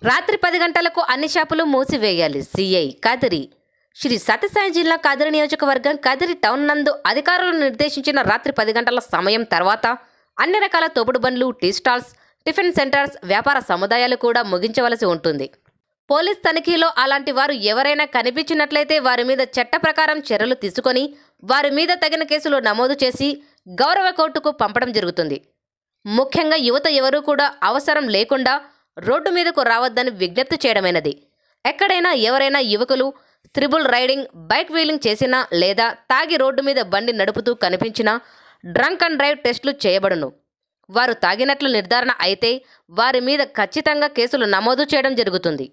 రాత్రి 10 గంటలకు అన్ని షాపులు మూసివేయాలి. సీఐ కదిరి. శ్రీ సత్యసాయి జిల్లా కదిరి నియోజకవర్గం కదిరి టౌన్ నందు అధికారులు నిర్దేశించిన రాత్రి 10 గంటల సమయం తర్వాత అన్ని రకాల తోపుడు బండ్లు, టీ స్టాల్స్, టిఫిన్ సెంటర్స్, వ్యాపార సముదాయాలు కూడా ముగించవలసి ఉంటుంది. పోలీస్ తనిఖీలో అలాంటి వారు ఎవరైనా కనిపించినట్లయితే వారి మీద చట్ట ప్రకారం చర్యలు తీసుకొని వారి మీద తగిన కేసులు నమోదు చేసి గౌరవ కోర్టుకు పంపడం జరుగుతుంది. ముఖ్యంగా యువత ఎవరూ కూడా అవసరం లేకుండా రోడ్డు మీదకు రావద్దని విజ్ఞప్తి చేయడమైనది. ఎక్కడైనా ఎవరైనా యువకులు త్రిబుల్ రైడింగ్, బైక్ వీలింగ్ చేసినా లేదా తాగి రోడ్డు మీద బండి నడుపుతూ కనిపించినా డ్రంక్ అండ్ డ్రైవ్ టెస్టులు చేయబడును. వారు తాగినట్లు నిర్ధారణ అయితే వారి మీద ఖచ్చితంగా కేసులు నమోదు చేయడం జరుగుతుంది.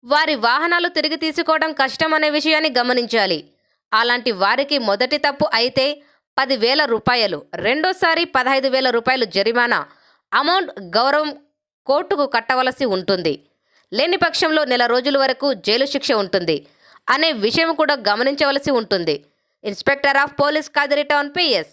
వారి వాహనాలు తిరిగి తీసుకోవడం కష్టం అనే విషయాన్ని గమనించాలి. అలాంటి వారికి మొదటి తప్పు అయితే 10,000 రూపాయలు, రెండోసారి 15,000 రూపాయలు జరిమానా అమౌంట్ గౌరవం కోర్టుకు కట్టవలసి ఉంటుంది. లేని పక్షంలో నెల రోజుల వరకు జైలు శిక్ష ఉంటుంది అనే విషయం కూడా గమనించవలసి ఉంటుంది. Inspector of police Kadiri town PS.